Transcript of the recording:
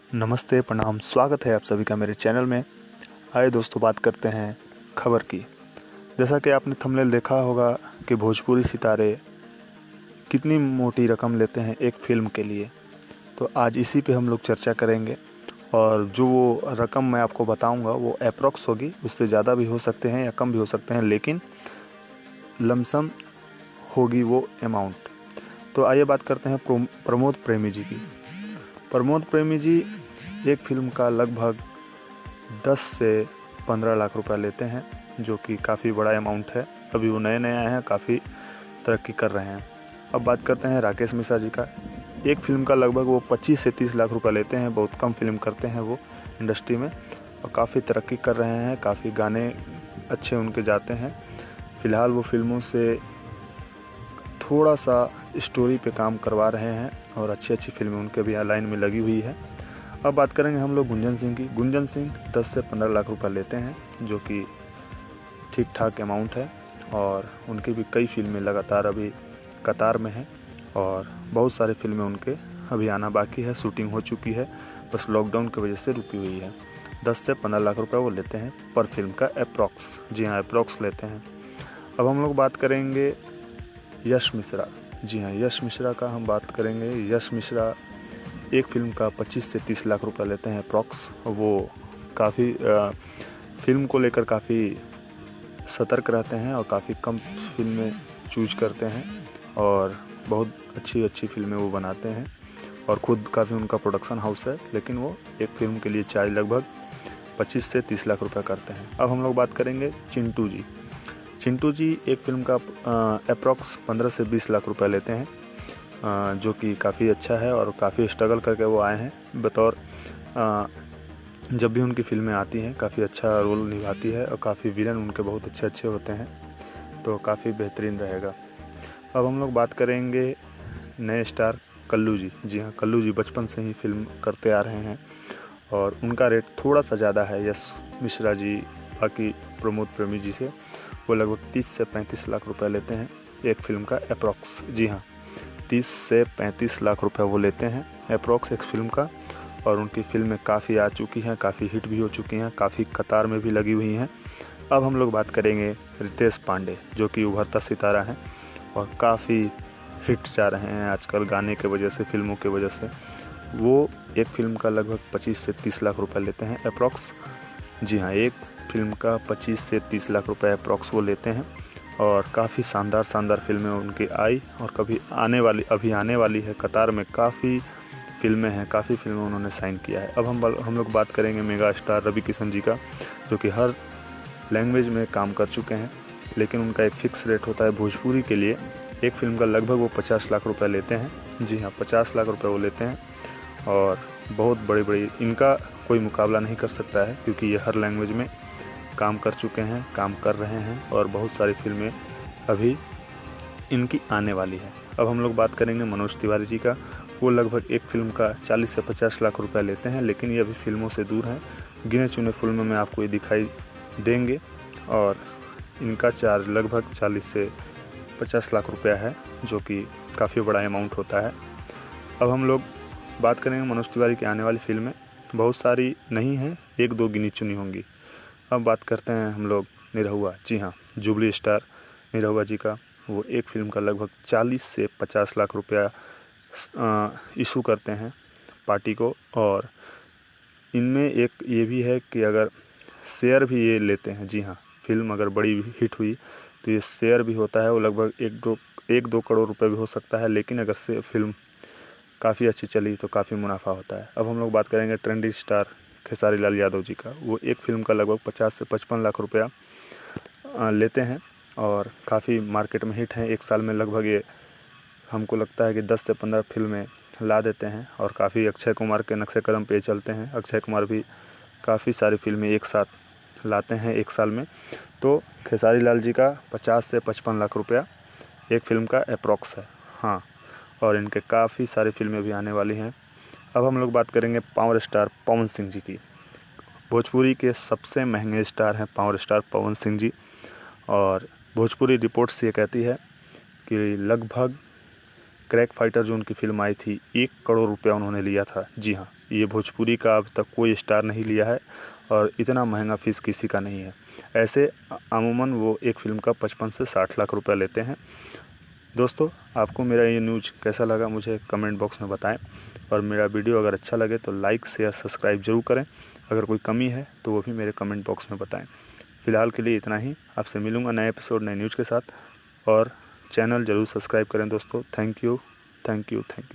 नमस्ते, प्रणाम, स्वागत है आप सभी का मेरे चैनल में। आइए दोस्तों, बात करते हैं खबर की। जैसा कि आपने थंबनेल देखा होगा कि भोजपुरी सितारे कितनी मोटी रकम लेते हैं एक फ़िल्म के लिए, तो आज इसी पे हम लोग चर्चा करेंगे। और जो वो रकम मैं आपको बताऊंगा वो एप्रॉक्स होगी, उससे ज़्यादा भी हो सकते हैं या कम भी हो सकते हैं, लेकिन लमसम होगी वो अमाउंट। तो आइए बात करते हैं प्रमोद प्रेमी जी की। प्रमोद प्रेमी जी एक फ़िल्म का लगभग 10 से 15 लाख रुपए लेते हैं, जो कि काफ़ी बड़ा अमाउंट है। अभी वो नए नए आए हैं, काफ़ी तरक्की कर रहे हैं। अब बात करते हैं राकेश मिश्रा जी का। एक फ़िल्म का लगभग वो 25 से 30 लाख रुपए लेते हैं। बहुत कम फिल्म करते हैं वो इंडस्ट्री में, और काफ़ी तरक्की कर रहे हैं। काफ़ी गाने अच्छे उनके जाते हैं। फ़िलहाल वो फिल्मों से थोड़ा सा स्टोरी पे काम करवा रहे हैं, और अच्छी अच्छी फिल्में उनके भी लाइन में लगी हुई है। अब बात करेंगे हम लोग गुंजन सिंह की। गुंजन सिंह 10 से 15 लाख रुपए लेते हैं, जो कि ठीक ठाक अमाउंट है। और उनकी भी कई फिल्में लगातार अभी कतार में हैं, और बहुत सारी फिल्में उनके अभी आना बाकी है। शूटिंग हो चुकी है, बस लॉकडाउन की वजह से रुकी हुई है। 10 से 15 लाख रुपए वो लेते हैं पर फिल्म का अप्रॉक्स। जी हाँ, अप्रॉक्स लेते हैं। अब हम लोग बात करेंगे यश मिश्रा। जी हाँ, यश मिश्रा का हम बात करेंगे। यश मिश्रा एक फ़िल्म का 25 से 30 लाख रुपए लेते हैं अप्रॉक्स। वो काफ़ी फ़िल्म को लेकर काफ़ी सतर्क रहते हैं, और काफ़ी कम फिल्में चूज करते हैं, और बहुत अच्छी अच्छी फिल्में वो बनाते हैं। और ख़ुद का भी उनका प्रोडक्शन हाउस है, लेकिन वो एक फ़िल्म के लिए चार्ज लगभग 25 से 30 लाख रुपए करते हैं। अब हम लोग बात करेंगे चिंटू जी। चिंटू जी एक फ़िल्म का अप्रॉक्स 15 से 20 लाख रुपए लेते हैं, जो कि काफ़ी अच्छा है। और काफ़ी स्ट्रगल करके वो आए हैं। बतौर जब भी उनकी फ़िल्में आती हैं काफ़ी अच्छा रोल निभाती है, और काफ़ी विलन उनके बहुत अच्छे अच्छे होते हैं, तो काफ़ी बेहतरीन रहेगा। अब हम लोग बात करेंगे नए स्टार कल्लू जी। जी हाँ, कल्लू जी बचपन से ही फिल्म करते आ रहे हैं, और उनका रेट थोड़ा सा ज़्यादा है यश मिश्रा जी बाकी प्रमोद प्रेमी जी से। वो लगभग 30 से 35 लाख रुपए लेते हैं एक फ़िल्म का अप्रॉक्स। जी हाँ, 30 से 35 लाख रुपए वो लेते हैं अप्रॉक्स एक फ़िल्म का। और उनकी फ़िल्में काफ़ी आ चुकी हैं, काफ़ी हिट भी हो चुकी हैं, काफ़ी कतार में भी लगी हुई हैं। अब हम लोग बात करेंगे रितेश पांडे, जो कि उभरता सितारा हैं, और काफ़ी हिट जा रहे हैं आजकल गाने के वजह से, फिल्मों के वजह से। वो एक फ़िल्म का लगभग 25 से 30 लाख रुपए लेते हैं अप्रॉक्स। जी हाँ, एक फ़िल्म का 25 से 30 लाख रुपए अप्रॉक्स वो लेते हैं। और काफ़ी शानदार शानदार फिल्में उनकी आई, और कभी आने वाली अभी आने वाली है कतार में। काफ़ी फिल्में हैं, काफ़ी फिल्में उन्होंने साइन किया है। अब हम लोग बात करेंगे मेगा स्टार रवि किशन जी का, जो कि हर लैंग्वेज में काम कर चुके हैं, लेकिन उनका एक फ़िक्स रेट होता है भोजपुरी के लिए। एक फ़िल्म का लगभग वो 50 लाख रुपए लेते हैं। जी हाँ, 50 लाख रुपए वो लेते हैं, और बहुत बड़ी बड़ी इनका कोई मुकाबला नहीं कर सकता है, क्योंकि ये हर लैंग्वेज में काम कर चुके हैं, काम कर रहे हैं, और बहुत सारी फिल्में अभी इनकी आने वाली है। अब हम लोग बात करेंगे मनोज तिवारी जी का। वो लगभग एक फ़िल्म का 40 से 50 लाख रुपए लेते हैं, लेकिन ये अभी फिल्मों से दूर हैं। गिने चुने फिल्मों में आपको ये दिखाई देंगे, और इनका चार्ज लगभग 40 से 50 लाख रुपया है, जो कि काफ़ी बड़ा अमाउंट होता है। अब हम लोग बात करेंगे मनोज तिवारी की आने वाली फिल्में। बहुत सारी नहीं हैं, एक दो गिनी चुनी होंगी। अब बात करते हैं हम लोग निरहुआ। जी हाँ, जुबली स्टार निरहुआ जी का। वो एक फ़िल्म का लगभग 40 से 50 लाख रुपया इशू करते हैं पार्टी को। और इनमें एक ये भी है कि अगर शेयर भी ये लेते हैं। जी हाँ, फिल्म अगर बड़ी हिट हुई तो ये शेयर भी होता है। वो लगभग 1-2 करोड़ रुपए भी हो सकता है, लेकिन अगर से फिल्म काफ़ी अच्छी चली तो काफ़ी मुनाफा होता है। अब हम लोग बात करेंगे ट्रेंडी स्टार खेसारी लाल यादव जी का। वो एक फ़िल्म का लगभग 50 से 55 लाख रुपया लेते हैं, और काफ़ी मार्केट में हिट हैं। एक साल में लगभग ये हमको लगता है कि 10 से 15 फिल्में ला देते हैं, और काफ़ी अक्षय कुमार के नक्शे कदम पे चलते हैं। अक्षय कुमार भी काफ़ी सारी फिल्में एक साथ लाते हैं एक साल में। तो खेसारी लाल जी का 50 से 55 लाख रुपया एक फ़िल्म का अप्रॉक्स है। हाँ, और इनके काफ़ी सारी फिल्में भी आने वाली हैं। अब हम लोग बात करेंगे पावर स्टार पवन सिंह जी की। भोजपुरी के सबसे महंगे स्टार हैं पावर स्टार पवन सिंह जी। और भोजपुरी रिपोर्ट्स ये कहती है कि लगभग क्रैक फाइटर जो उनकी फिल्म आई थी, 1 करोड़ रुपया उन्होंने लिया था। जी हाँ, ये भोजपुरी का अब तक कोई स्टार नहीं लिया है और इतना महंगा फ़ीस किसी का नहीं है। ऐसे अमूमन वो एक फ़िल्म का 55 से 60 लाख रुपया लेते हैं। दोस्तों, आपको मेरा ये न्यूज़ कैसा लगा मुझे कमेंट बॉक्स में बताएं और मेरा वीडियो अगर अच्छा लगे तो लाइक शेयर सब्सक्राइब ज़रूर करें। अगर कोई कमी है तो वो भी मेरे कमेंट बॉक्स में बताएं। फ़िलहाल के लिए इतना ही। आपसे मिलूँगा नए एपिसोड नए न्यूज़ के साथ, और चैनल ज़रूर सब्सक्राइब करें दोस्तों। Thank you, thank you, thank you.